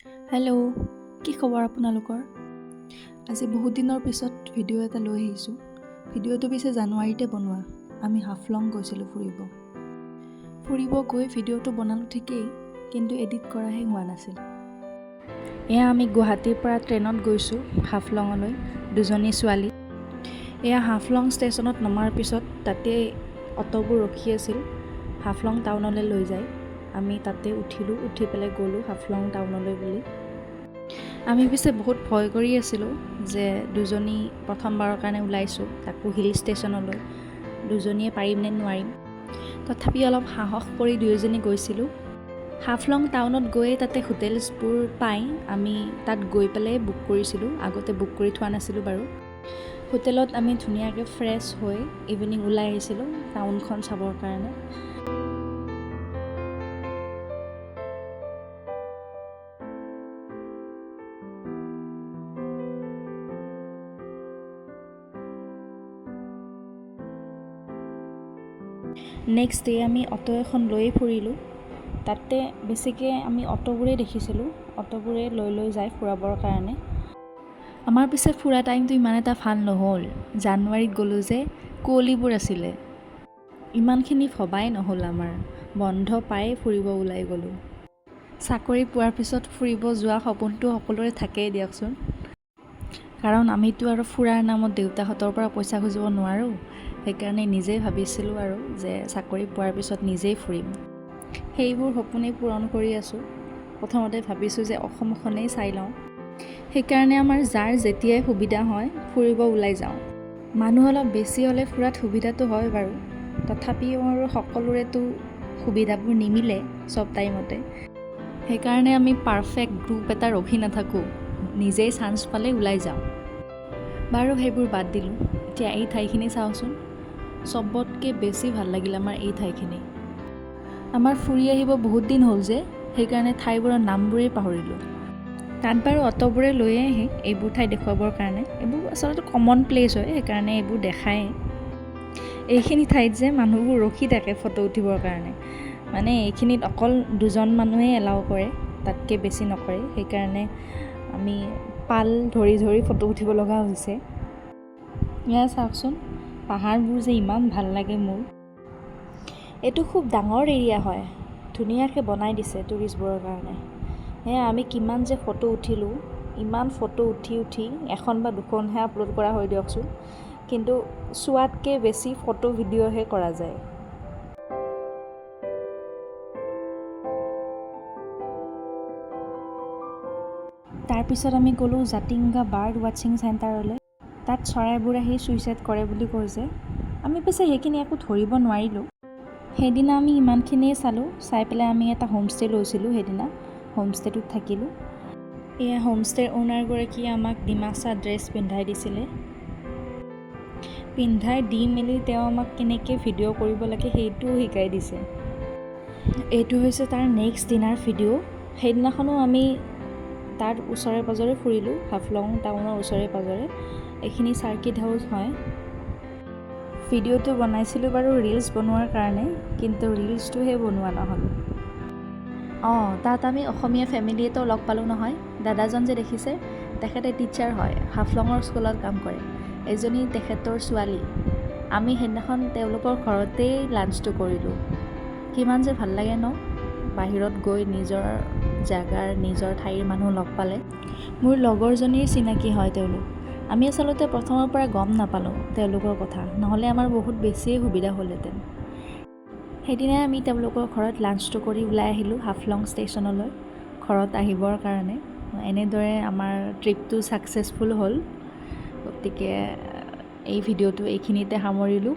Hello', কি খবৰ আপোনালোকৰ? আজি বহুত দিনৰ পিছত ভিডিঅ' এটা লৈ আহিছোঁ। ভিডিঅ'টো পিছে জানুৱাৰীতে বনোৱা। আমি হাফলং গৈছিলোঁ ফুৰিব গৈ ভিডিঅ'টো বনালোঁ ঠিকেই, কিন্তু এডিট কৰাহে হোৱা নাছিল। এয়া আমি গুৱাহাটীৰ পৰা ট্ৰেইনত গৈছোঁ হাফলঙলৈ, দুজনী ছোৱালী। এয়া হাফলং ষ্টেচনত নমাৰ পিছত তাতে অ'টোবোৰ ৰখি আছিল, হাফলং টাউনলৈ লৈ যায়। আমি তাতে উঠিলোঁ, উঠি পেলাই গ'লোঁ হাফলং টাউনলৈ বুলি। আমি পিছে বহুত ভয় কৰি আছিলোঁ যে দুজনী প্ৰথমবাৰৰ কাৰণে ওলাইছোঁ, তাকো হিল ষ্টেচনলৈ, দুজনীয়ে পাৰিম নে নোৱাৰিম। তথাপি অলপ সাহস কৰি দুয়োজনী গৈছিলোঁ। হাফলং টাউনত গৈয়ে তাতে হোটেলছবোৰ পাই আমি তাত গৈ পেলাই বুক কৰিছিলোঁ, আগতে বুক কৰি থোৱা নাছিলোঁ বাৰু। হোটেলত আমি ধুনীয়াকৈ ফ্ৰেছ হৈ ইভিনিং ওলাই আহিছিলোঁ টাউনখন চাবৰ কাৰণে। নেক্সট ডে আমি অ'টো এখন লৈয়ে ফুৰিলোঁ। তাতে বেছিকৈ আমি অ'টোবোৰেই দেখিছিলোঁ, অ'টোবোৰে লৈ যায় ফুৰাবৰ কাৰণে। আমাৰ পিছে ফুৰা টাইমটো ইমান এটা ভাল নহ'ল। জানুৱাৰীত গ'লোঁ যে কুঁৱলীবোৰ আছিলে, ইমানখিনি ভবাই নহ'ল আমাৰ, বন্ধ পাই ফুৰিব ওলাই গ'লোঁ। চাকৰি পোৱাৰ পিছত ফুৰিব যোৱা সপোনটো সকলোৰে থাকেই দিয়কচোন, কাৰণ আমিতো আৰু ফুৰাৰ নামত দেউতাহঁতৰ পৰা পইচা খুজিব নোৱাৰোঁ। সেইকাৰণে নিজেই ভাবিছিলোঁ আৰু যে চাকৰি পোৱাৰ পিছত নিজেই ফুৰিম। সেইবোৰ সপোনেই পূৰণ কৰি আছোঁ। প্ৰথমতে ভাবিছোঁ যে অসমখনেই চাই লওঁ। সেইকাৰণে আমাৰ যাৰ যেতিয়াই সুবিধা হয় ফুৰিব ওলাই যাওঁ। মানুহ অলপ বেছি হ'লে ফুৰাত সুবিধাটো হয় বাৰু, তথাপিও আৰু সকলোৰেতো সুবিধাবোৰ নিমিলে চব টাইমতে। সেইকাৰণে আমি পাৰফেক্ট গ্ৰুপ এটা ৰখি নাথাকোঁ, নিজেই চান্স পালে ওলাই যাওঁ। বাৰু সেইবোৰ বাদ দিলোঁ, এতিয়া এই ঠাইখিনি চাওঁচোন। চবতকৈ বেছি ভাল লাগিল আমাৰ এই ঠাইখিনি। আমাৰ ফুৰি আহিব বহুত দিন হ'ল যে, সেইকাৰণে ঠাইবোৰৰ নামবোৰেই পাহৰিলোঁ। তাত বাৰু অ'টোবোৰে লৈয়ে আহে এইবোৰ ঠাই দেখুৱাবৰ কাৰণে। এইবোৰ আচলতে কমন প্লেচ হয়, সেইকাৰণে এইবোৰ দেখায়। এইখিনি ঠাইত যে মানুহবোৰ ৰখি থাকে ফটো উঠিবৰ কাৰণে, মানে এইখিনিত অকল দুজন মানুহেই এলাউ কৰে, তাতকৈ বেছি নকৰে। সেইকাৰণে আমি পাল ধৰি ফটো উঠিব লগা হৈছে। এয়া চাওকচোন, পাহাৰবোৰ যে ইমান ভাল লাগে মোৰ। এইটো খুব ডাঙৰ এৰিয়া হয়, ধুনীয়াকৈ বনাই দিছে টুৰিষ্টবোৰৰ কাৰণে। সেয়া আমি কিমান যে ফটো উঠিলোঁ, ইমান ফটো উঠি এখন বা দুখনহে আপলোড কৰা হয় দিয়কচোন, কিন্তু চোৱাতকৈ বেছি ফটো ভিডিঅ'হে কৰা যায়। তাৰপিছত আমি গ'লোঁ জাতিংগা বাৰ্ড ৱাচিং চেণ্টাৰলৈ। তাত চৰাইবোৰ আহি চুইচাইড কৰে বুলি কৈছে। আমি পিছে সেইখিনি একো ধৰিব নোৱাৰিলোঁ। সেইদিনা আমি ইমানখিনিয়ে চালোঁ, চাই পেলাই আমি এটা হোমষ্টে লৈছিলোঁ। সেইদিনা হোমষ্টেটোত থাকিলোঁ। এয়া হোমষ্টেৰ অ'নাৰগৰাকীয়ে আমাক ডিমাচা ড্ৰেছ পিন্ধাই দিছিলে। পিন্ধাই দি মেলি তেওঁ আমাক কেনেকৈ ভিডিঅ' কৰিব লাগে সেইটোও শিকাই দিছে। এইটো হৈছে তাৰ নেক্সট দিনাৰ ভিডিঅ'। সেইদিনাখনো আমি তাৰ ওচৰে পাঁজৰে ফুৰিলোঁ, হাফলং টাউনৰ ওচৰে পাঁজৰে। এইখিনি চাৰ্কিট হাউচ হয়। ভিডিঅ'টো বনাইছিলোঁ বাৰু ৰিলছ বনোৱাৰ কাৰণে, কিন্তু ৰিলছটোহে বনোৱা নহ'ল। তাত আমি অসমীয়া ফেমিলি এটাও লগ পালোঁ নহয়। দাদাজন যে দেখিছে, তেখেতে টিচাৰ হয়, হাফলঙৰ স্কুলত কাম কৰে। এজনী তেখেতৰ ছোৱালী। আমি সেইদিনাখন তেওঁলোকৰ ঘৰতেই লাঞ্চটো কৰিলোঁ। কিমান যে ভাল লাগে ন, বাহিৰত গৈ নিজৰ জাগাৰ নিজৰ ঠাইৰ মানুহ লগ পালে। মোৰ লগৰজনীৰ চিনাকি হয় তেওঁলোক। আমি আচলতে প্ৰথমৰ পৰা গম নাপালোঁ তেওঁলোকৰ কথা, নহ'লে আমাৰ বহুত বেছিয়ে সুবিধা হ'লহেঁতেন। সেইদিনাই আমি তেওঁলোকৰ ঘৰত লাঞ্চটো কৰি ওলাই আহিলোঁ হাফলং ষ্টেচনলৈ ঘৰত আহিবৰ কাৰণে। এনেদৰে আমাৰ ট্ৰিপটো ছাকচেছফুল হ'ল। গতিকে এই ভিডিঅ'টো এইখিনিতে সামৰিলোঁ।